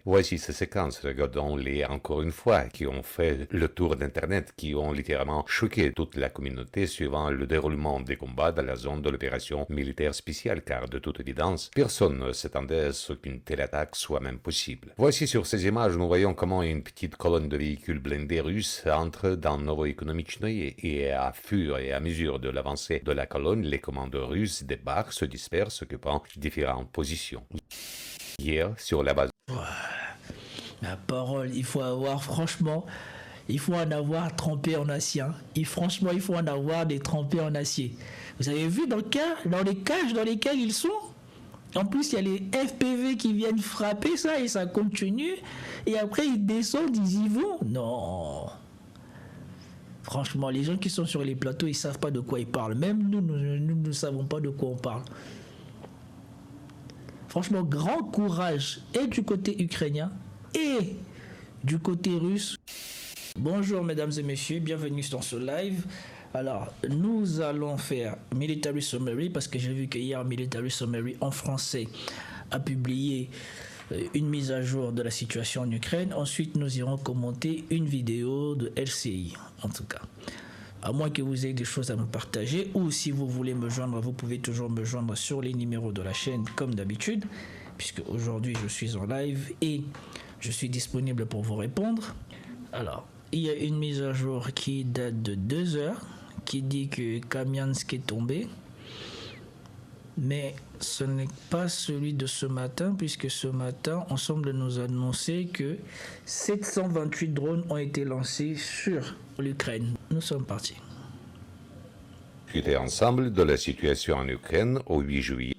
Voici ces séquences, regardons-les encore une fois, qui ont fait le tour d'Internet, qui ont littéralement choqué toute la communauté suivant le déroulement des combats dans la zone de l'opération militaire spéciale, car de toute évidence, personne ne s'attendait à ce qu'une telle attaque soit même possible. Voici sur ces images, nous voyons comment une petite colonne de véhicules blindés russes entre dans Novoekonomichnoye et à fur et à mesure de l'avancée de la colonne, les commandeurs russes débarquent, se dispersent, occupant différentes positions. Hier, sur la base... La parole, il faut avoir, franchement, il faut en avoir trempé en acier. Hein. Franchement, il faut en avoir des trempés en acier. Vous avez vu dans les cages dans lesquelles ils sont? En plus, il y a les FPV qui viennent frapper ça et ça continue. Et après, ils descendent, ils y vont. Non. Franchement, les gens qui sont sur les plateaux, ils ne savent pas de quoi ils parlent. Même nous ne savons pas de quoi on parle. Franchement, grand courage et du côté ukrainien et du côté russe. Bonjour mesdames et messieurs, bienvenue dans ce live. Alors, nous allons faire Military Summary parce que j'ai vu que hier Military Summary en français a publié une mise à jour de la situation en Ukraine. Ensuite, nous irons commenter une vidéo de LCI, en tout cas. À moins que vous ayez des choses à me partager ou si vous voulez me joindre, vous pouvez toujours me joindre sur les numéros de la chaîne comme d'habitude, puisque aujourd'hui je suis en live et je suis disponible pour vous répondre. Alors, il y a une mise à jour qui date de 2 heures qui dit que Kamiansk est tombé. Mais ce n'est pas celui de ce matin, puisque ce matin, on semble nous annoncer que 728 drones ont été lancés sur l'Ukraine. Nous sommes partis. Discuter ensemble de la situation en Ukraine au 8 juillet.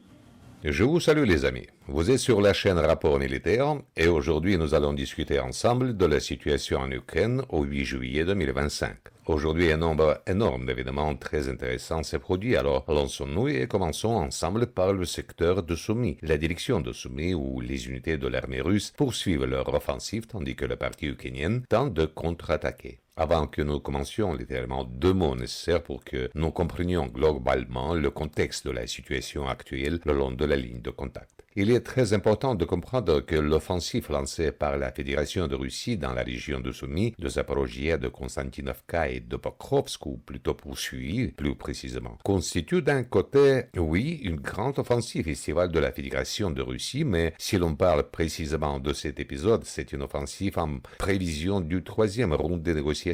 Je vous salue les amis, vous êtes sur la chaîne Rapport Militaire et aujourd'hui nous allons discuter ensemble de la situation en Ukraine au 8 juillet 2025. Aujourd'hui un nombre énorme d'événements très intéressants s'est produit, alors lançons-nous et commençons ensemble par le secteur de Sumy, la direction de Sumy où les unités de l'armée russe poursuivent leur offensive tandis que le parti ukrainien tente de contre-attaquer. Avant que nous commencions, littéralement 2 mots nécessaires pour que nous comprenions globalement le contexte de la situation actuelle le long de la ligne de contact. Il est très important de comprendre que l'offensive lancée par la Fédération de Russie dans la région de Sumy, de Zaporozhye, de Konstantinovka et de Pokrovsk, ou plutôt poursuivie plus précisément, constitue d'un côté, oui, une grande offensive estivale de la Fédération de Russie, mais si l'on parle précisément de cet épisode, c'est une offensive en prévision du 3e round des négociations.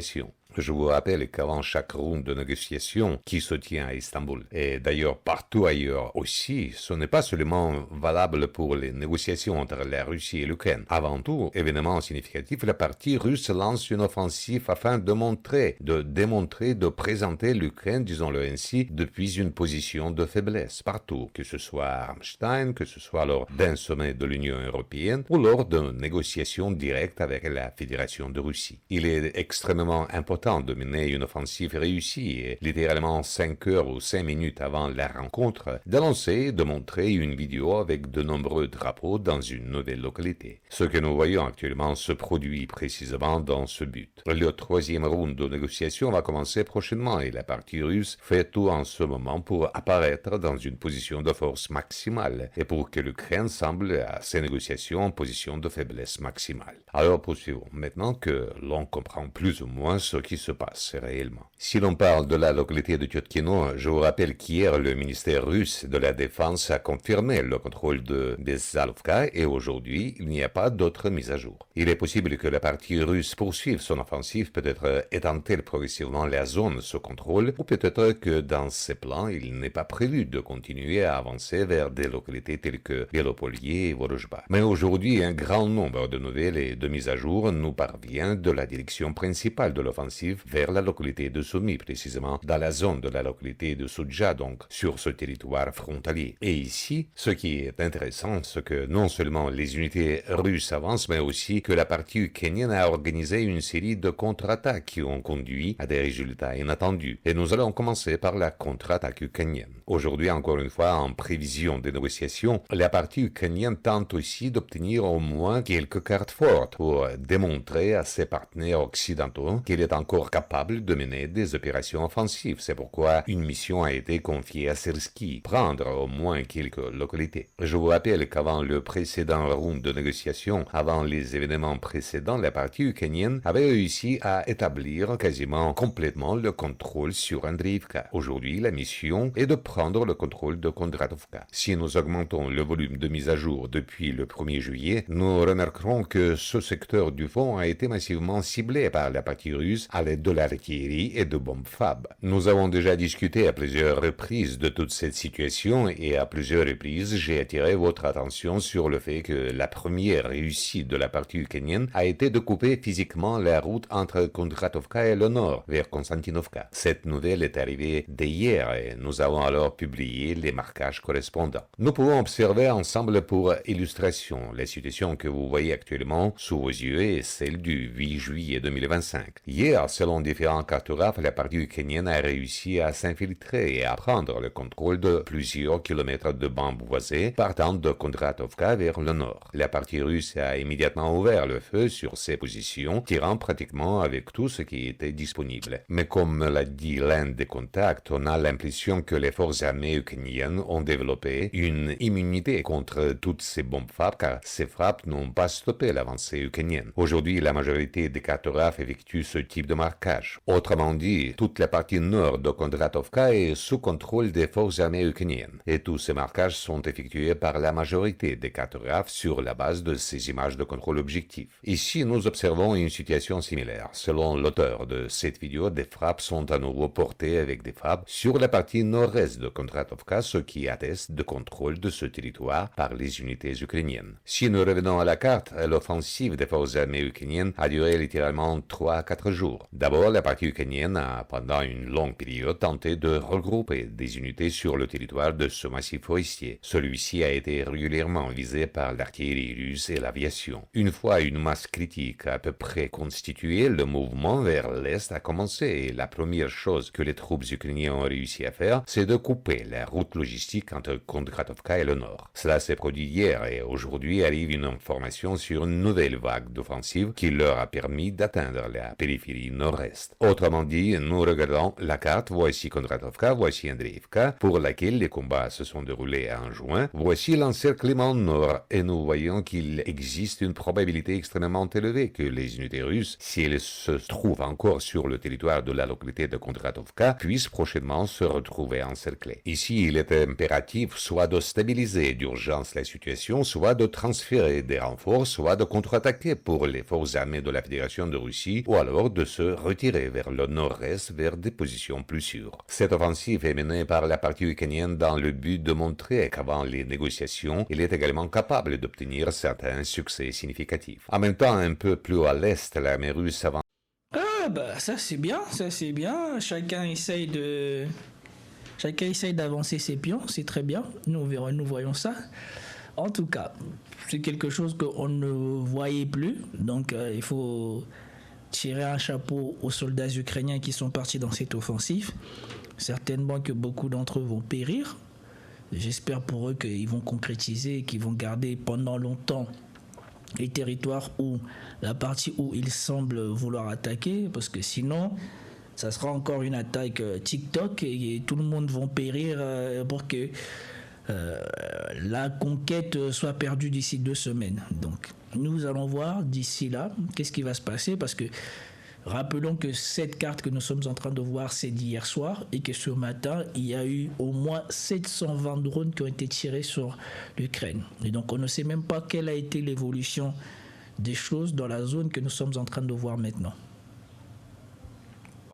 Je vous rappelle qu'avant chaque round de négociation qui se tient à Istanbul, et d'ailleurs partout ailleurs aussi, ce n'est pas seulement valable pour les négociations entre la Russie et l'Ukraine. Avant tout, événement significatif, la partie russe lance une offensive afin de présenter l'Ukraine, disons-le ainsi, depuis une position de faiblesse partout, que ce soit à Ramstein, que ce soit lors d'un sommet de l'Union européenne ou lors de négociations directes avec la Fédération de Russie. Il est extrêmement important de mener une offensive réussie et littéralement 5 heures ou 5 minutes avant la rencontre, d'annoncer et de montrer une vidéo avec de nombreux drapeaux dans une nouvelle localité. Ce que nous voyons actuellement se produit précisément dans ce but. Le 3e round de négociation va commencer prochainement et la partie russe fait tout en ce moment pour apparaître dans une position de force maximale et pour que l'Ukraine semble à ces négociations en position de faiblesse maximale. Alors poursuivons. Maintenant que l'on comprend plus ou moins ce qui se passe réellement. Si l'on parle de la localité de Tyotkino, je vous rappelle qu'hier le ministère russe de la Défense a confirmé le contrôle de Bezalovka et aujourd'hui il n'y a pas d'autre mise à jour. Il est possible que la partie russe poursuive son offensive, peut-être étend-elle progressivement la zone sous contrôle ou peut-être que dans ses plans il n'est pas prévu de continuer à avancer vers des localités telles que Bielopolye et Vorozhba. Mais aujourd'hui un grand nombre de nouvelles et de mises à jour nous parvient de la direction principale de l'offensive vers la localité de Sumy, précisément dans la zone de la localité de Soudja, donc sur ce territoire frontalier. Et ici, ce qui est intéressant, c'est que non seulement les unités russes avancent, mais aussi que la partie ukrainienne a organisé une série de contre-attaques qui ont conduit à des résultats inattendus. Et nous allons commencer par la contre-attaque ukrainienne. Aujourd'hui, encore une fois, en prévision des négociations, la partie ukrainienne tente aussi d'obtenir au moins quelques cartes fortes pour démontrer à ses partenaires occidentaux qu'elle est encore encore capables de mener des opérations offensives. C'est pourquoi une mission a été confiée à Syrski, prendre au moins quelques localités. Je vous rappelle qu'avant le précédent round de négociations, avant les événements précédents, la partie ukrainienne avait réussi à établir quasiment complètement le contrôle sur Andreïvka. Aujourd'hui, la mission est de prendre le contrôle de Kondratovka. Si nous augmentons le volume de mise à jour depuis le 1er juillet, nous remarquerons que ce secteur du front a été massivement ciblé par la partie russe à l'aide de l'artillerie et de bombes FAB. Nous avons déjà discuté à plusieurs reprises de toute cette situation et à plusieurs reprises, j'ai attiré votre attention sur le fait que la première réussite de la partie ukrainienne a été de couper physiquement la route entre Kondratovka et le nord, vers Konstantinovka. Cette nouvelle est arrivée dès hier et nous avons alors publié les marquages correspondants. Nous pouvons observer ensemble pour illustration la situation que vous voyez actuellement sous vos yeux et celle du 8 juillet 2025. Hier, selon différents cartographes, la partie ukrainienne a réussi à s'infiltrer et à prendre le contrôle de plusieurs kilomètres de bandes boisées partant de Kondratovka vers le nord. La partie russe a immédiatement ouvert le feu sur ces positions, tirant pratiquement avec tout ce qui était disponible. Mais comme l'a dit l'un des contacts, on a l'impression que les forces armées ukrainiennes ont développé une immunité contre toutes ces bombes FAB car ces frappes n'ont pas stoppé l'avancée ukrainienne. Aujourd'hui, la majorité des cartographes effectuent ce type de marquage. Autrement dit, toute la partie nord de Kondratovka est sous contrôle des forces armées ukrainiennes. Et tous ces marquages sont effectués par la majorité des cartographes sur la base de ces images de contrôle objectif. Ici, nous observons une situation similaire. Selon l'auteur de cette vidéo, des frappes sont à nouveau portées avec des FAB sur la partie nord-est de Kondratovka, ce qui atteste de contrôle de ce territoire par les unités ukrainiennes. Si nous revenons à la carte, l'offensive des forces armées ukrainiennes a duré littéralement 3 à 4 jours. D'abord, la partie ukrainienne a, pendant une longue période, tenté de regrouper des unités sur le territoire de ce massif forestier. Celui-ci a été régulièrement visé par l'artillerie russe et l'aviation. Une fois une masse critique à peu près constituée, le mouvement vers l'est a commencé et la première chose que les troupes ukrainiennes ont réussi à faire, c'est de couper la route logistique entre Kondratovka et le nord. Cela s'est produit hier et aujourd'hui arrive une information sur une nouvelle vague d'offensive qui leur a permis d'atteindre la périphérie nord-est. Autrement dit, nous regardons la carte, voici Kondratovka, voici Andreïvka, pour laquelle les combats se sont déroulés en juin. Voici l'encerclement nord et nous voyons qu'il existe une probabilité extrêmement élevée que les unités russes, si elles se trouvent encore sur le territoire de la localité de Kondratovka, puissent prochainement se retrouver encerclées. Ici, il est impératif soit de stabiliser d'urgence la situation, soit de transférer des renforts, soit de contre-attaquer pour les forces armées de la Fédération de Russie, ou alors de se retirer vers le nord-est vers des positions plus sûres. Cette offensive est menée par la partie ukrainienne dans le but de montrer qu'avant les négociations, il est également capable d'obtenir certains succès significatifs. En même temps, un peu plus à l'est, l'armée russe avance. Ça c'est bien, ça c'est bien. Chacun essaye d'avancer ses pions, c'est très bien. Nous voyons ça. En tout cas, c'est quelque chose qu'on ne voyait plus. Donc il faut tirer un chapeau aux soldats ukrainiens qui sont partis dans cette offensive. Certainement que beaucoup d'entre eux vont périr. J'espère pour eux qu'ils vont concrétiser et qu'ils vont garder pendant longtemps les territoires où la partie où ils semblent vouloir attaquer, parce que sinon ça sera encore une attaque TikTok et tout le monde va périr pour que la conquête soit perdue d'ici 2 semaines. Donc nous allons voir d'ici là qu'est-ce qui va se passer, parce que rappelons que cette carte que nous sommes en train de voir, c'est d'hier soir et que ce matin, il y a eu au moins 720 drones qui ont été tirés sur l'Ukraine. Et donc, on ne sait même pas quelle a été l'évolution des choses dans la zone que nous sommes en train de voir maintenant.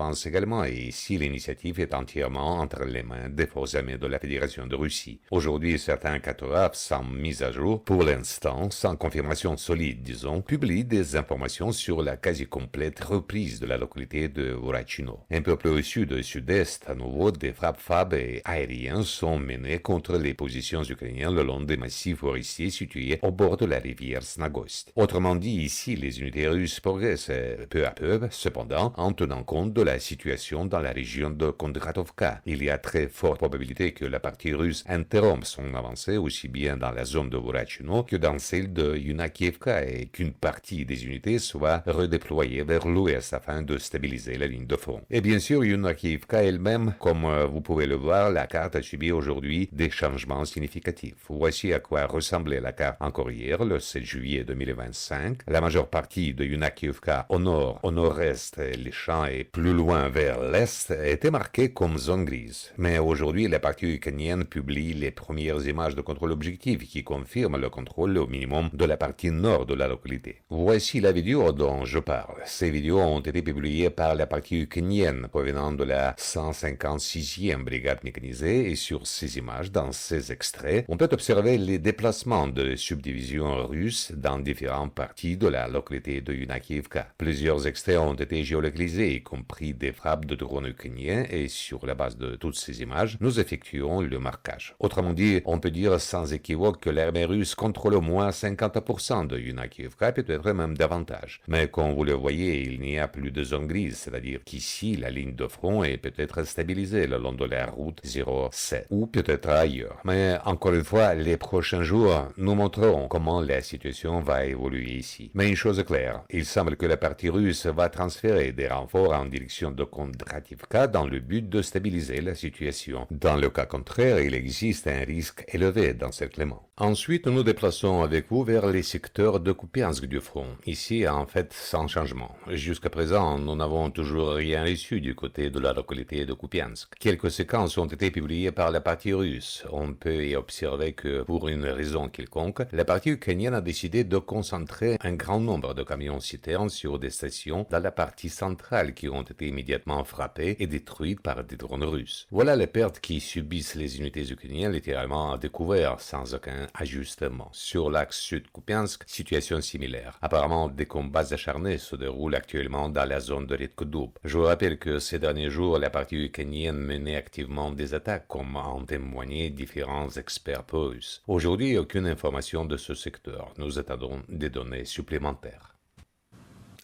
pense également, et ici l'initiative est entièrement entre les mains des forces armées de la Fédération de Russie. Aujourd'hui, certains cartographes, sans mise à jour, pour l'instant, sans confirmation solide, disons, publient des informations sur la quasi-complète reprise de la localité de Vorachino. Un peu plus au sud et sud-est, à nouveau, des frappes FAB et aériennes sont menées contre les positions ukrainiennes le long des massifs forestiers situés au bord de la rivière Snagost. Autrement dit, ici, les unités russes progressent peu à peu, cependant, en tenant compte de la la situation dans la région de Kondratovka. Il y a très forte probabilité que la partie russe interrompe son avancée aussi bien dans la zone de Vorachino que dans celle de Yunakievka et qu'une partie des unités soit redéployée vers l'ouest afin de stabiliser la ligne de front. Et bien sûr, Yunakievka elle-même, comme vous pouvez le voir, la carte a subi aujourd'hui des changements significatifs. Voici à quoi ressemblait la carte encore hier, le 7 juillet 2025. La majeure partie de Yunakievka au nord, au nord-est, les champs et plus loin vers l'est étaient marqués comme zone grise. Mais aujourd'hui, la partie ukrainienne publie les premières images de contrôle objectif qui confirment le contrôle au minimum de la partie nord de la localité. Voici la vidéo dont je parle. Ces vidéos ont été publiées par la partie ukrainienne provenant de la 156e brigade mécanisée et sur ces images, dans ces extraits, on peut observer les déplacements de subdivisions russes dans différentes parties de la localité de Yunakievka. Plusieurs extraits ont été géolocalisés, y compris des frappes de drones ukrainiens, et sur la base de toutes ces images, nous effectuons le marquage. Autrement dit, on peut dire sans équivoque que l'armée russe contrôle au moins 50% de Yunakievka, peut-être même davantage. Mais comme vous le voyez, il n'y a plus de zone grise, c'est-à-dire qu'ici, la ligne de front est peut-être stabilisée le long de la route 07, ou peut-être ailleurs. Mais encore une fois, les prochains jours nous montreront comment la situation va évoluer ici. Mais une chose est claire, il semble que la partie russe va transférer des renforts en direction de Kondrativka dans le but de stabiliser la situation. Dans le cas contraire, il existe un risque élevé d'encerclement. Ensuite, nous déplaçons avec vous vers les secteurs de Kupiansk du front. Ici, en fait, sans changement. Jusqu'à présent, nous n'avons toujours rien reçu du côté de la localité de Kupiansk. Quelques séquences ont été publiées par la partie russe. On peut y observer que, pour une raison quelconque, la partie ukrainienne a décidé de concentrer un grand nombre de camions-citernes sur des stations dans la partie centrale qui ont été immédiatement frappées et détruites par des drones russes. Voilà les pertes qui subissent les unités ukrainiennes littéralement à découvert sans aucun ajustement. Sur l'axe sud-Kupiansk, situation similaire. Apparemment, des combats acharnés se déroulent actuellement dans la zone de Redkodub. Je vous rappelle que ces derniers jours, la partie ukrainienne menait activement des attaques, comme en témoignaient différents experts pro-russes. Aujourd'hui, aucune information de ce secteur. Nous attendons des données supplémentaires.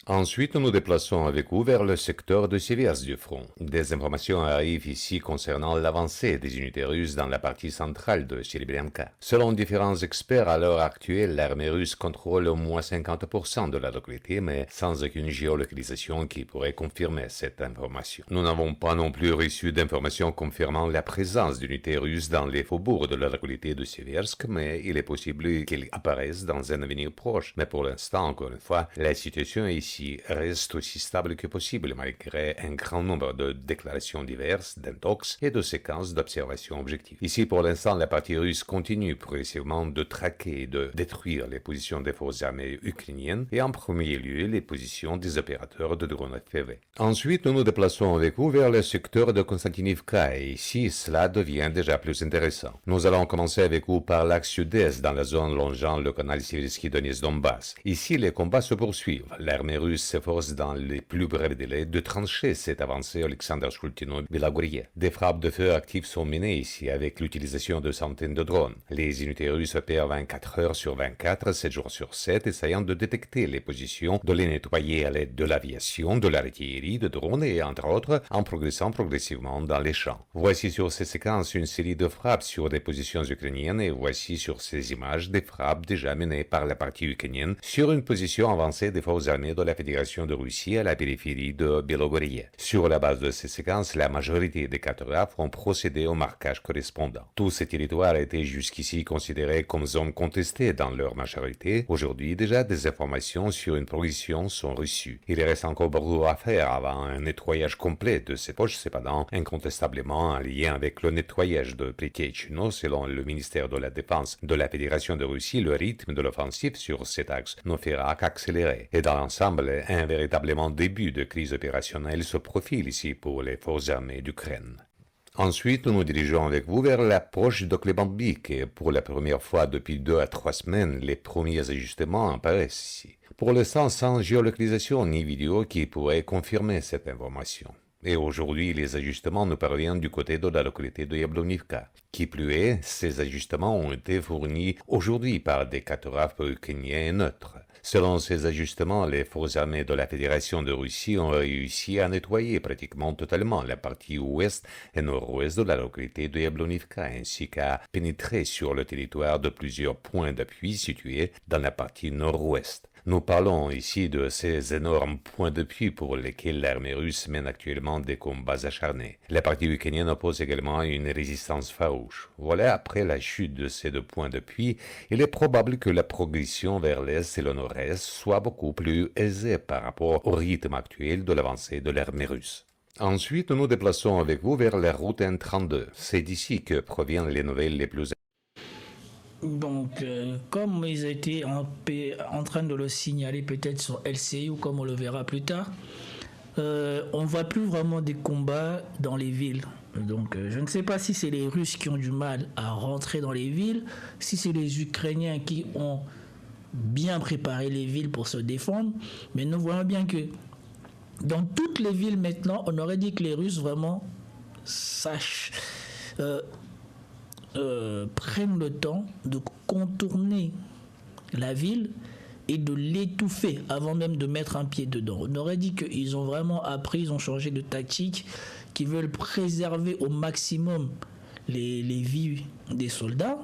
Ensuite, nous nous déplaçons avec vous vers le secteur de Siversk du front. Des informations arrivent ici concernant l'avancée des unités russes dans la partie centrale de Serebryanka. Selon différents experts, à l'heure actuelle, l'armée russe contrôle au moins 50% de la localité, mais sans aucune géolocalisation qui pourrait confirmer cette information. Nous n'avons pas non plus reçu d'informations confirmant la présence d'unités russes dans les faubourgs de la localité de Siversk, mais il est possible qu'elles apparaissent dans un avenir proche. Mais pour l'instant, encore une fois, la situation ici reste aussi stable que possible malgré un grand nombre de déclarations diverses, d'intox et de séquences d'observation objectives. Ici, pour l'instant, la partie russe continue progressivement de traquer et de détruire les positions des forces armées ukrainiennes et en premier lieu les positions des opérateurs de drones FPV. Ensuite, nous nous déplaçons avec vous vers le secteur de Konstantinivka et ici, cela devient déjà plus intéressant. Nous allons commencer avec vous par l'axe sud-est dans la zone longeant le canal Siversky-Donetsk-Donbass. Ici, les combats se poursuivent. L'armée russe s'efforce dans les plus brefs délais de trancher cette avancée Alexander Shkultino-Belagorye. Des frappes de feu actives sont menées ici avec l'utilisation de centaines de drones. Les unités russes opèrent 24 heures sur 24, 7 jours sur 7, essayant de détecter les positions, de les nettoyer à l'aide de l'aviation, de l'artillerie, de drones et entre autres, en progressant progressivement dans les champs. Voici sur ces séquences une série de frappes sur des positions ukrainiennes et voici sur ces images des frappes déjà menées par la partie ukrainienne sur une position avancée des forces armées de la Fédération de Russie à la périphérie de Belogorye. Sur la base de ces séquences, la majorité des cartographes ont procédé au marquage correspondant. Tous ces territoires étaient jusqu'ici considérés comme zones contestées dans leur majorité. Aujourd'hui, déjà des informations sur une progression sont reçues. Il reste encore beaucoup à faire avant un nettoyage complet de ces poches, cependant incontestablement en lien avec le nettoyage de Priketchino. Selon le ministère de la Défense de la Fédération de Russie, le rythme de l'offensive sur cet axe ne fera qu'accélérer. Et dans l'ensemble, un véritablement début de crise opérationnelle se profile ici pour les forces armées d'Ukraine. Ensuite, nous nous dirigeons avec vous vers l'approche de Klebambik et pour la première fois depuis 2 à 3 semaines, les premiers ajustements apparaissent ici. Pour l'instant, sans géolocalisation ni vidéo qui pourrait confirmer cette information. Et aujourd'hui, les ajustements nous parviennent du côté de la localité de Yablonivka. Qui plus est, ces ajustements ont été fournis aujourd'hui par des cartographes ukrainiens neutres. Selon ces ajustements, les forces armées de la Fédération de Russie ont réussi à nettoyer pratiquement totalement la partie ouest et nord-ouest de la localité de Yablonivka, ainsi qu'à pénétrer sur le territoire de plusieurs points d'appui situés dans la partie nord-ouest. Nous parlons ici de ces énormes points d'appui pour lesquels l'armée russe mène actuellement des combats acharnés. La partie ukrainienne oppose également une résistance farouche. Voilà, après la chute de ces deux points d'appui, il est probable que la progression vers l'est et le nord-est soit beaucoup plus aisée par rapport au rythme actuel de l'avancée de l'armée russe. Ensuite, nous déplaçons avec vous vers la route N32. C'est d'ici que proviennent les nouvelles les plus. Donc, comme ils étaient en train de le signaler peut-être sur LCI ou comme on le verra plus tard, on ne voit plus vraiment des combats dans les villes. Donc, je ne sais pas si c'est les Russes qui ont du mal à rentrer dans les villes, si c'est les Ukrainiens qui ont bien préparé les villes pour se défendre, mais nous voyons bien que dans toutes les villes maintenant, on aurait dit que les Russes vraiment sachent... prennent le temps de contourner la ville et de l'étouffer avant même de mettre un pied dedans. On aurait dit qu'ils ont vraiment appris, ils ont changé de tactique, qu'ils veulent préserver au maximum les vies des soldats.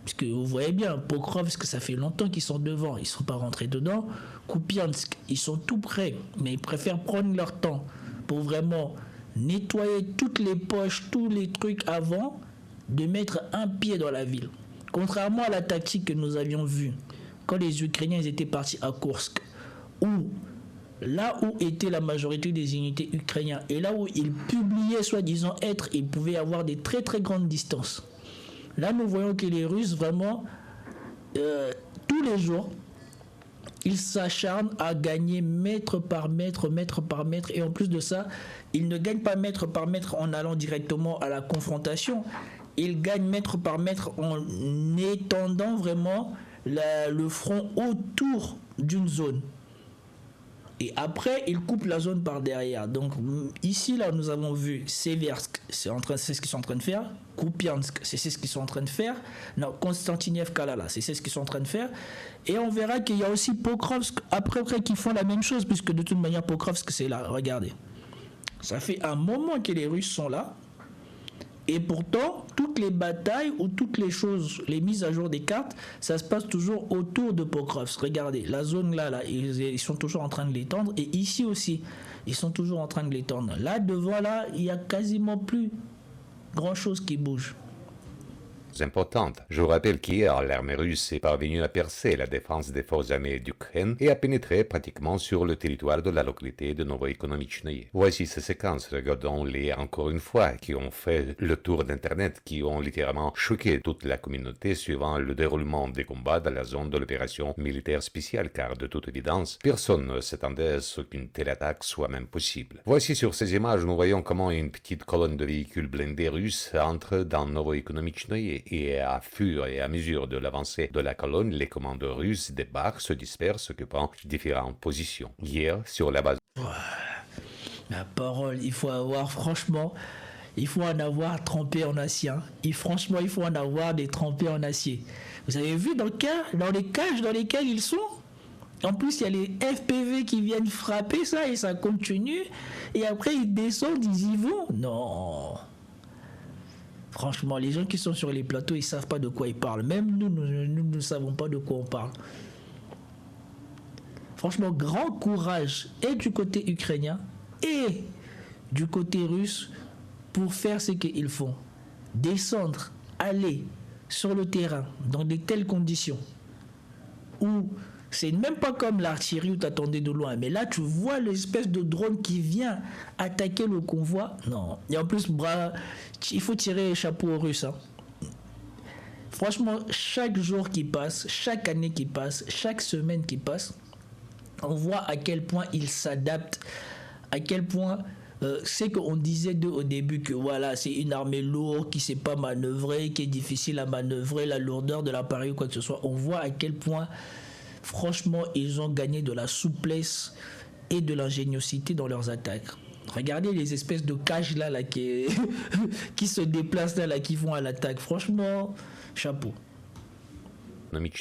Puisque vous voyez bien, Pokrovsk, ça fait longtemps qu'ils sont devant, ils ne sont pas rentrés dedans. Kupiansk, ils sont tout prêts, mais ils préfèrent prendre leur temps pour vraiment nettoyer toutes les poches, tous les trucs avant de mettre un pied dans la ville. Contrairement à la tactique que nous avions vue quand les Ukrainiens étaient partis à Kursk, où là où était la majorité des unités ukrainiennes et là où ils publiaient soi-disant être, ils pouvaient avoir des très très grandes distances. Là, nous voyons que les Russes, vraiment, tous les jours, ils s'acharnent à gagner mètre par mètre, et en plus de ça, ils ne gagnent pas mètre par mètre en allant directement à la confrontation. Ils gagnent mètre par mètre en étendant vraiment le front autour d'une zone. Et après, ils coupent la zone par derrière. Donc ici, là, nous avons vu Seversk, c'est ce qu'ils sont en train de faire. Kupiansk, c'est ce qu'ils sont en train de faire. Non, Konstantinivka, là, c'est ce qu'ils sont en train de faire. Et on verra qu'il y a aussi Pokrovsk, après qui font la même chose, puisque de toute manière, Pokrovsk, c'est là. Regardez. Ça fait un moment que les Russes sont là. Et pourtant, toutes les batailles ou toutes les choses, les mises à jour des cartes, ça se passe toujours autour de Pokrovsk. Regardez, la zone là, ils sont toujours en train de l'étendre. Et ici aussi, ils sont toujours en train de l'étendre. Là, devant, là, il n'y a quasiment plus grand-chose qui bouge. Importante. Je vous rappelle qu'hier, l'armée russe est parvenue à percer la défense des forces armées d'Ukraine et à pénétrer pratiquement sur le territoire de la localité de Novoekonomichnoye. Voici ces séquences, regardons-les encore une fois, qui ont fait le tour d'Internet, qui ont littéralement choqué toute la communauté suivant le déroulement des combats dans la zone de l'opération militaire spéciale, car de toute évidence, personne ne s'attendait à ce qu'une telle attaque soit même possible. Voici sur ces images, nous voyons comment une petite colonne de véhicules blindés russes entre dans Novoekonomichnoye. Et à fur et à mesure de l'avancée de la colonne, les commandeurs russes débarquent, se dispersent, occupant différentes positions. Hier, sur la base... La parole, il faut avoir, franchement, il faut en avoir trempé en acier. Franchement, il faut en avoir des trempés en acier. Vous avez vu dans les cages dans lesquelles ils sont? En plus, il y a les FPV qui viennent frapper ça et ça continue. Et après, ils descendent, ils y vont. Non. Franchement, les gens qui sont sur les plateaux, ils ne savent pas de quoi ils parlent. Même nous ne savons pas de quoi on parle. Franchement, grand courage et du côté ukrainien et du côté russe pour faire ce qu'ils font. Descendre, aller sur le terrain dans de telles conditions où c'est même pas comme l'artillerie où tu attendais de loin. Mais là, tu vois l'espèce de drone qui vient attaquer le convoi. Non. Et en plus, il faut tirer les chapeaux aux Russes. Hein. Franchement, chaque jour qui passe, chaque année qui passe, chaque semaine qui passe, on voit à quel point ils s'adaptent, à quel point... c'est qu'on disait d'eux au début que voilà, c'est une armée lourde qui ne sait pas manœuvrer, qui est difficile à manœuvrer, la lourdeur de l'appareil ou quoi que ce soit. On voit à quel point... Franchement, ils ont gagné de la souplesse et de l'ingéniosité dans leurs attaques. Regardez les espèces de cages là qui se déplacent là qui vont à l'attaque. Franchement, chapeau. économique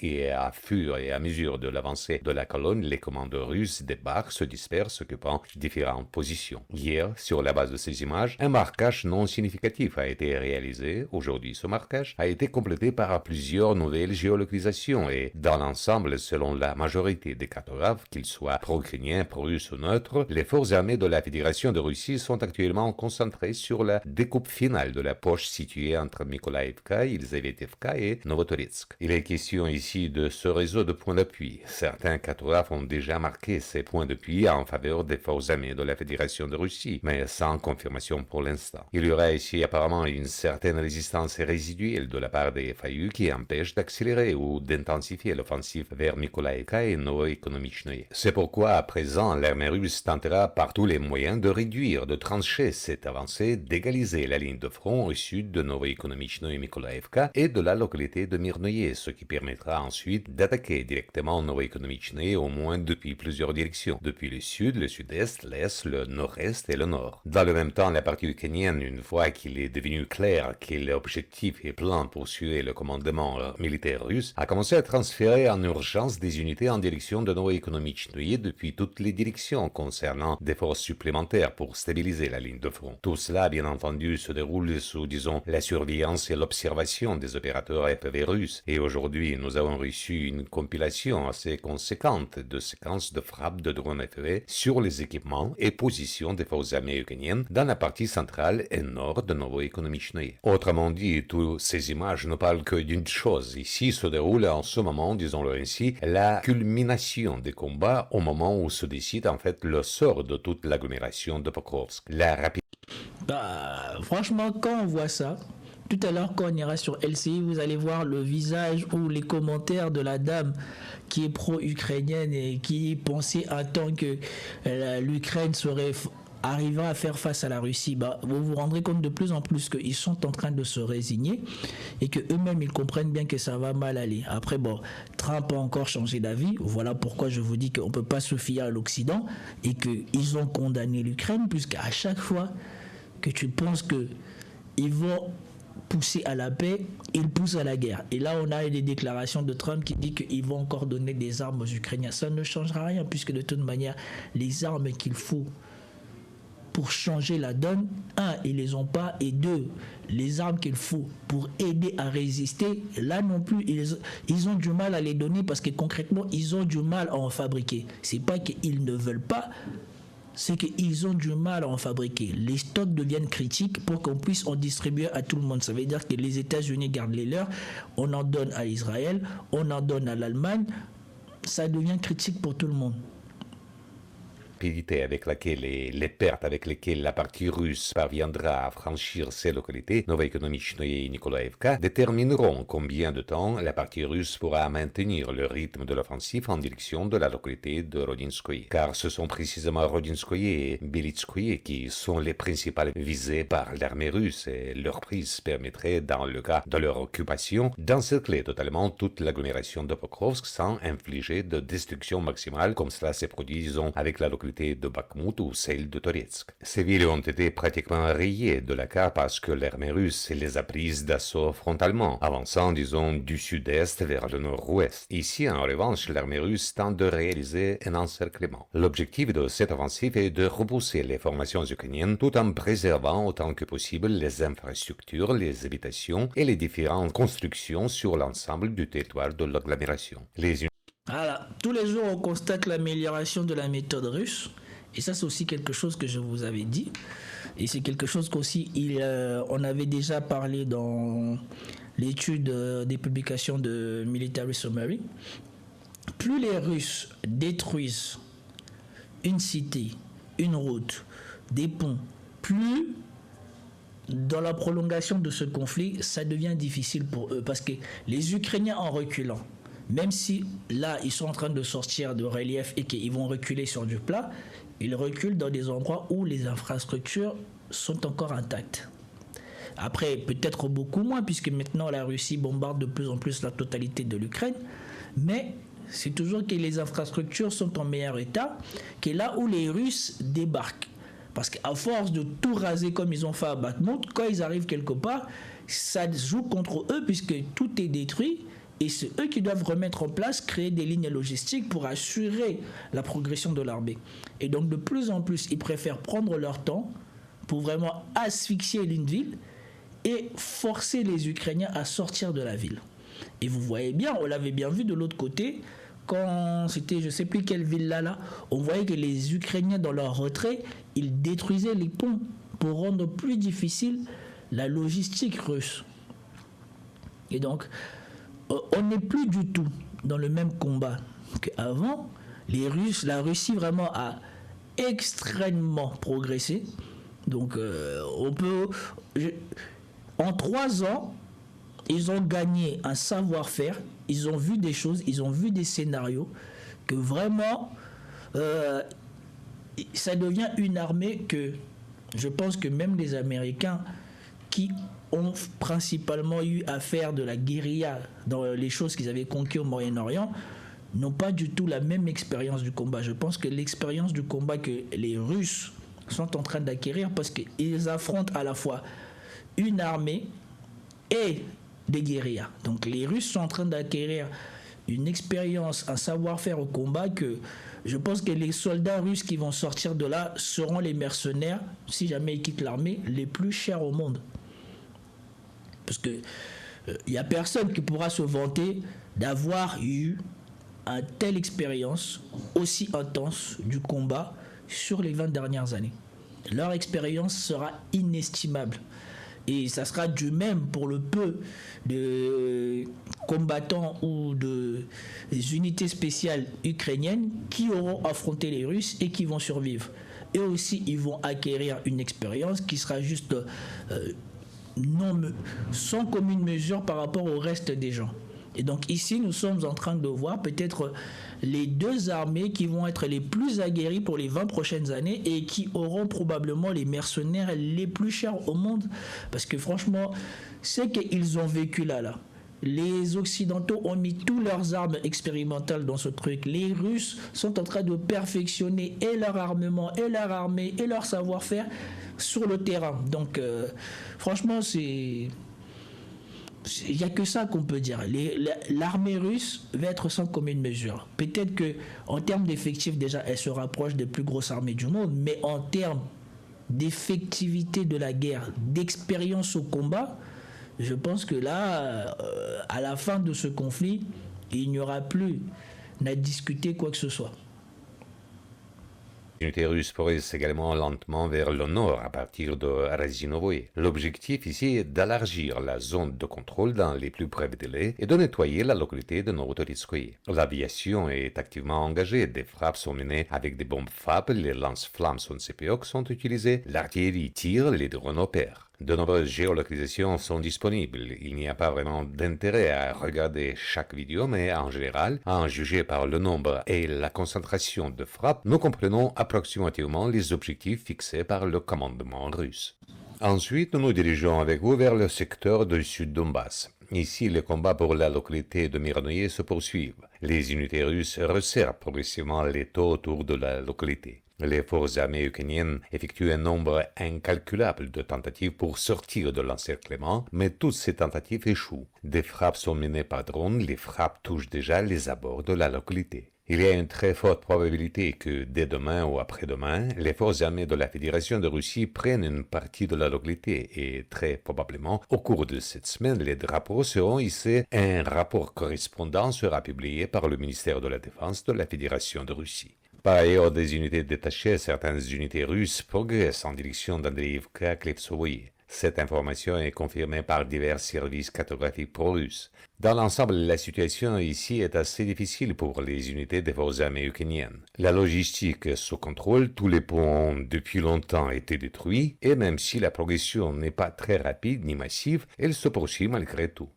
et à fur et à mesure de l'avancée de la colonne, les commandes russes débarquent, se dispersent, occupant différentes positions. Hier, sur la base de ces images, un marquage non significatif a été réalisé. Aujourd'hui, ce marquage a été complété par plusieurs nouvelles géolocalisations et, dans l'ensemble, selon la majorité des cartographes, qu'ils soient pro-ukrainiens, pro-russes ou neutres, les forces armées de la Fédération de Russie sont actuellement concentrées sur la découpe finale de la poche située entre Mykolaïvka, Yelizaveta et Novotoretsk. Il est question ici de ce réseau de points d'appui. Certains cartographes ont déjà marqué ces points d'appui en faveur des forces armées de la Fédération de Russie, mais sans confirmation pour l'instant. Il y aura ici apparemment une certaine résistance résiduelle de la part des FAU qui empêche d'accélérer ou d'intensifier l'offensive vers Mykolaïvka et Novoekonomichnoye. C'est pourquoi à présent l'armée russe tentera par tous les moyens de réduire, de trancher cette avancée, d'égaliser la ligne de front au sud de Novoekonomichnoye et Mykolaïvka et de la localité de Mirnoye, ce qui permettra ensuite d'attaquer directement Novoekonomichnoye au moins depuis plusieurs directions, depuis le sud, le sud-est, l'est, le nord-est et le nord. Dans le même temps, la partie ukrainienne, une fois qu'il est devenu clair que l'objectif est plein poursuivre le commandement militaire russe, a commencé à transférer en urgence des unités en direction de Novoekonomichnoye depuis toutes les directions concernant des forces supplémentaires pour stabiliser la ligne de front. Tout cela, bien entendu, se déroule sous, disons, la surveillance et l'observation des opérateurs FPV russes. Et aujourd'hui, nous avons reçu une compilation assez conséquente de séquences de frappes de drones FPV sur les équipements et positions des forces armées ukrainiennes dans la partie centrale et nord de Novoekonomichnoye. Autrement dit, toutes ces images ne parlent que d'une chose. Ici se déroule en ce moment, disons-le ainsi, la culmination des combats au moment où se décide en fait le sort de toute l'agglomération de Pokrovsk. Franchement, quand on voit ça, tout à l'heure, quand on ira sur LCI, vous allez voir le visage ou les commentaires de la dame qui est pro-ukrainienne et qui pensait à temps que l'Ukraine serait arrivant à faire face à la Russie. Vous vous rendrez compte de plus en plus qu'ils sont en train de se résigner et qu'eux-mêmes, ils comprennent bien que ça va mal aller. Après, Trump a encore changé d'avis. Voilà pourquoi je vous dis qu'on ne peut pas se fier à l'Occident et qu'ils ont condamné l'Ukraine, puisqu'à chaque fois que tu penses qu'ils vont pousser à la paix, ils poussent à la guerre. Et là, on a des déclarations de Trump qui dit qu'ils vont encore donner des armes aux Ukrainiens. Ça ne changera rien, puisque de toute manière, les armes qu'il faut pour changer la donne, un, ils les ont pas, et deux, les armes qu'il faut pour aider à résister, là non plus, ils ont du mal à les donner parce que concrètement, ils ont du mal à en fabriquer. C'est pas qu'ils ne veulent pas, c'est qu'ils ont du mal à en fabriquer. Les stocks deviennent critiques pour qu'on puisse en distribuer à tout le monde. Ça veut dire que les États-Unis gardent les leurs, on en donne à Israël, on en donne à l'Allemagne, ça devient critique pour tout le monde. Avec laquelle les pertes avec lesquelles la partie russe parviendra à franchir ces localités, Novoekonomichnoye et Mykolaïvka, détermineront combien de temps la partie russe pourra maintenir le rythme de l'offensive en direction de la localité de Rodinskoye. Car ce sont précisément Rodinskoye et Belitskoye qui sont les principales visées par l'armée russe et leur prise permettrait, dans le cas de leur occupation, d'encercler totalement toute l'agglomération de Pokrovsk sans infliger de destruction maximale comme cela s'est produit, disons, avec la localité de Bakhmut ou celle de Toretsk. Ces villes ont été pratiquement rayées de la carte parce que l'armée russe les a prises d'assaut frontalement, avançant, disons, du sud-est vers le nord-ouest. Ici, en revanche, l'armée russe tente de réaliser un encerclement. L'objectif de cette offensive est de repousser les formations ukrainiennes tout en préservant autant que possible les infrastructures, les habitations et les différentes constructions sur l'ensemble du territoire de l'agglomération. Voilà, tous les jours on constate l'amélioration de la méthode russe et ça c'est aussi quelque chose que je vous avais dit et c'est quelque chose qu'aussi on avait déjà parlé dans l'étude des publications de Military Summary. Plus les Russes détruisent une cité, une route, des ponts, plus dans la prolongation de ce conflit ça devient difficile pour eux parce que les Ukrainiens en reculant, même si là ils sont en train de sortir de relief et qu'ils vont reculer sur du plat, ils reculent dans des endroits où les infrastructures sont encore intactes. Après, peut-être beaucoup moins, puisque maintenant la Russie bombarde de plus en plus la totalité de l'Ukraine, mais c'est toujours que les infrastructures sont en meilleur état que là où les Russes débarquent. Parce qu'à force de tout raser comme ils ont fait à Bakhmut, quand ils arrivent quelque part, ça joue contre eux puisque tout est détruit. Et c'est eux qui doivent remettre en place, créer des lignes logistiques pour assurer la progression de l'armée. Et donc de plus en plus, ils préfèrent prendre leur temps pour vraiment asphyxier une ville et forcer les Ukrainiens à sortir de la ville. Et vous voyez bien, on l'avait bien vu de l'autre côté, quand c'était je ne sais plus quelle ville là, on voyait que les Ukrainiens dans leur retrait, ils détruisaient les ponts pour rendre plus difficile la logistique russe. Et donc, on n'est plus du tout dans le même combat qu'avant. La Russie vraiment a extrêmement progressé. Donc, en 3 ans, ils ont gagné un savoir-faire, ils ont vu des choses, ils ont vu des scénarios, que vraiment, ça devient une armée que je pense que même les Américains qui ont principalement eu à faire de la guérilla dans les choses qu'ils avaient conquises au Moyen-Orient, n'ont pas du tout la même expérience du combat. Je pense que l'expérience du combat que les Russes sont en train d'acquérir, parce qu'ils affrontent à la fois une armée et des guérillas. Donc les Russes sont en train d'acquérir une expérience, un savoir-faire au combat que je pense que les soldats russes qui vont sortir de là seront les mercenaires, si jamais ils quittent l'armée, les plus chers au monde. Parce que il n'y a personne qui pourra se vanter d'avoir eu une telle expérience aussi intense du combat sur les 20 dernières années. Leur expérience sera inestimable. Et ça sera du même pour le peu de combattants ou de unités spéciales ukrainiennes qui auront affronté les Russes et qui vont survivre. Et aussi, ils vont acquérir une expérience qui sera juste sans commune mesure par rapport au reste des gens. Et donc ici, nous sommes en train de voir peut-être les deux armées qui vont être les plus aguerries pour les 20 prochaines années et qui auront probablement les mercenaires les plus chers au monde. Parce que franchement, c'est qu'ils ont vécu là. Les Occidentaux ont mis toutes leurs armes expérimentales dans ce truc. Les Russes sont en train de perfectionner et leur armement, et leur armée, et leur savoir-faire sur le terrain. Donc, franchement, il n'y a que ça qu'on peut dire. L'armée russe va être sans commune mesure. Peut-être qu'en termes d'effectifs, déjà, elle se rapproche des plus grosses armées du monde, mais en termes d'effectivité de la guerre, d'expérience au combat, je pense que là, à la fin de ce conflit, il n'y aura plus à discuter quoi que ce soit. Les unités russes progressent également lentement vers le nord à partir de Razinovoye. L'objectif ici est d'élargir la zone de contrôle dans les plus brefs délais et de nettoyer la localité de Novotoritskoye. L'aviation est activement engagée, des frappes sont menées avec des bombes FAB, les lance-flammes son CPOC sont utilisées, l'artillerie tire, les drones opèrent. De nombreuses géolocalisations sont disponibles. Il n'y a pas vraiment d'intérêt à regarder chaque vidéo, mais en général, à en juger par le nombre et la concentration de frappes, nous comprenons approximativement les objectifs fixés par le commandement russe. Ensuite, nous nous dirigeons avec vous vers le secteur du Sud-Donbass. Ici, les combats pour la localité de Mironoye se poursuivent. Les unités russes resserrent progressivement les taux autour de la localité. Les forces armées ukrainiennes effectuent un nombre incalculable de tentatives pour sortir de l'encerclement, mais toutes ces tentatives échouent. Des frappes sont menées par drone, les frappes touchent déjà les abords de la localité. Il y a une très forte probabilité que dès demain ou après-demain, les forces armées de la Fédération de Russie prennent une partie de la localité et très probablement, au cours de cette semaine, les drapeaux seront hissés et un rapport correspondant sera publié par le ministère de la Défense de la Fédération de Russie. Par ailleurs, des unités détachées, certaines unités russes progressent en direction d'Andreïvka, Klevtsovoye. Cette information est confirmée par divers services cartographiques pro-russes. Dans l'ensemble, la situation ici est assez difficile pour les unités des forces armées ukrainiennes. La logistique est sous contrôle, tous les ponts ont depuis longtemps été détruits, et même si la progression n'est pas très rapide ni massive, elle se poursuit malgré tout.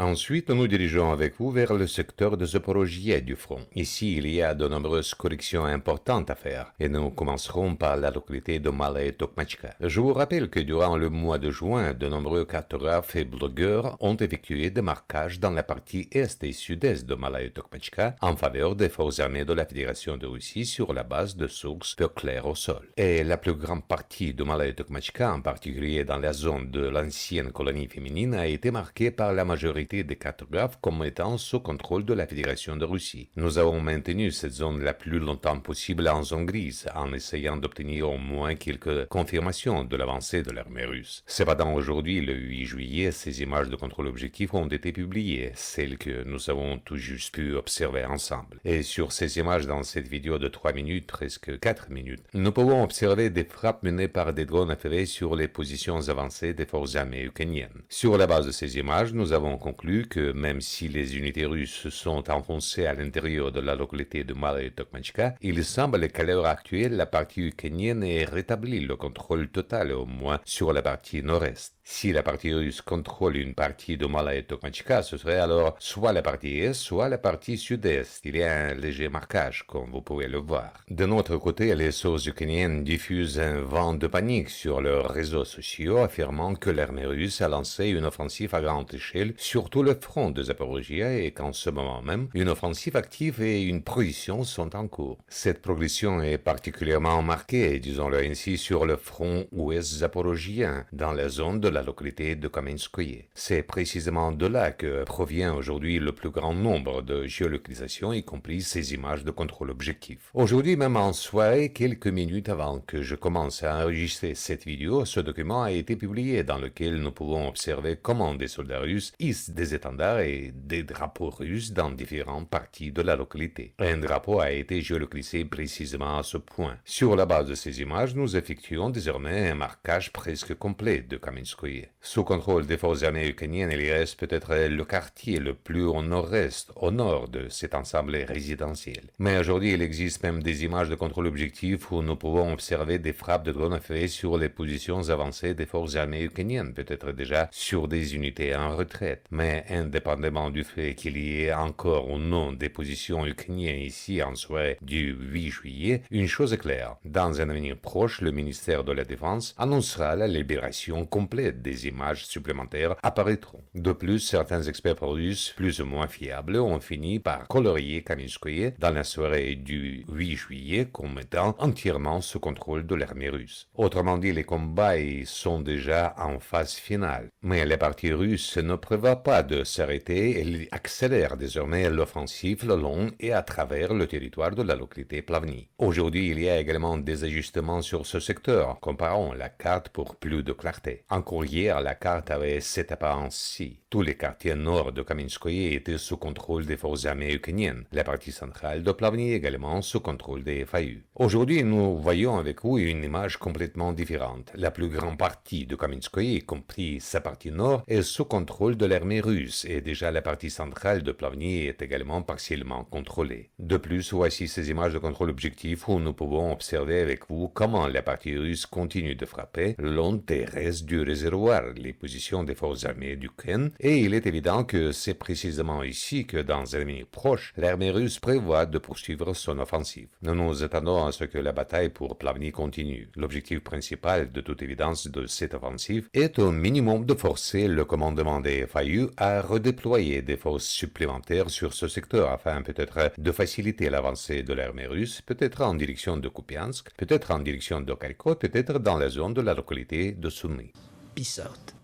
Ensuite, nous nous dirigeons avec vous vers le secteur de Zaporozhye du front. Ici, il y a de nombreuses corrections importantes à faire, et nous commencerons par la localité de Malaya Tokmachka. Je vous rappelle que durant le mois de juin, de nombreux cartographes et blogueurs ont effectué des marquages dans la partie est et sud-est de Malaya Tokmachka en faveur des forces armées de la Fédération de Russie sur la base de sources peu claires au sol. Et la plus grande partie de Malaya Tokmachka, en particulier dans la zone de l'ancienne colonie féminine, a été marquée par la majorité comité des cartographes comme étant sous contrôle de la Fédération de Russie. Nous avons maintenu cette zone la plus longtemps possible en zone grise, en essayant d'obtenir au moins quelques confirmations de l'avancée de l'armée russe. Cependant, aujourd'hui, le 8 juillet, ces images de contrôle objectif ont été publiées, celles que nous avons tout juste pu observer ensemble. Et sur ces images dans cette vidéo de 3 minutes, presque 4 minutes, nous pouvons observer des frappes menées par des drones affairés sur les positions avancées des forces armées ukrainiennes. Sur la base de ces images, nous avons conclu que même si les unités russes sont enfoncées à l'intérieur de la localité de Mala et Tokmanchka, il semble qu'à l'heure actuelle, la partie ukrainienne ait rétabli le contrôle total, au moins sur la partie nord-est. Si la partie russe contrôle une partie de Mala et Tokmanchka, ce serait alors soit la partie est, soit la partie sud-est. Il y a un léger marquage, comme vous pouvez le voir. De notre côté, les sources ukrainiennes diffusent un vent de panique sur leurs réseaux sociaux, affirmant que l'armée russe a lancé une offensive à grande échelle sur tout le front de Zaporizhia et qu'en ce moment même, une offensive active et une progression sont en cours. Cette progression est particulièrement marquée, disons-le ainsi, sur le front ouest zaporozhien, dans la zone de la localité de Kamenskoye. C'est précisément de là que provient aujourd'hui le plus grand nombre de géolocalisations, y compris ces images de contrôle objectif. Aujourd'hui, même en soirée, quelques minutes avant que je commence à enregistrer cette vidéo, ce document a été publié dans lequel nous pouvons observer comment des soldats russes hissent des étendards et des drapeaux russes dans différentes parties de la localité. Un drapeau a été géolocalisé précisément à ce point. Sur la base de ces images, nous effectuons désormais un marquage presque complet de Kamenskoye. Sous contrôle des forces armées ukrainiennes, il reste peut-être le quartier le plus au nord-est, au nord de cet ensemble résidentiel. Mais aujourd'hui, il existe même des images de contrôle objectif où nous pouvons observer des frappes de drones affairés sur les positions avancées des forces armées ukrainiennes, peut-être déjà sur des unités en retraite. Mais indépendamment du fait qu'il y ait encore ou non des positions ukrainiennes ici en soirée du 8 juillet, une chose est claire. Dans un avenir proche, le ministère de la Défense annoncera la libération complète des images supplémentaires apparaîtront. De plus, certains experts russes plus ou moins fiables ont fini par colorier Kamenskoye dans la soirée du 8 juillet comme étant entièrement sous contrôle de l'armée russe. Autrement dit, les combats y sont déjà en phase finale. Mais les partis russes ne prévoient pas de s'arrêter et accélèrent désormais l'offensive le long et à travers le territoire de la localité Plavny. Aujourd'hui, il y a également des ajustements sur ce secteur. Comparons la carte pour plus de clarté. Encore hier, la carte avait cette apparence-ci. Tous les quartiers nord de Kamenskoye étaient sous contrôle des forces armées ukrainiennes. La partie centrale de Plavny également sous contrôle des FAU. Aujourd'hui, nous voyons avec vous une image complètement différente. La plus grande partie de Kamenskoye, y compris sa partie nord, est sous contrôle de l'armée russe et déjà la partie centrale de Plavny est également partiellement contrôlée. De plus, voici ces images de contrôle objectif où nous pouvons observer avec vous comment la partie russe continue de frapper le long des restes du réservoir, les positions des forces armées d'Ukraine, et il est évident que c'est précisément ici que dans un avenir proche, l'armée russe prévoit de poursuivre son offensive. Nous nous attendons à ce que la bataille pour Plavny continue. L'objectif principal, de toute évidence, de cette offensive est au minimum de forcer le commandement des FAU à redéployer des forces supplémentaires sur ce secteur afin peut-être de faciliter l'avancée de l'armée russe, peut-être en direction de Kupiansk, peut-être en direction de Kharkov, peut-être dans la zone de la localité de Sumy. Peace out.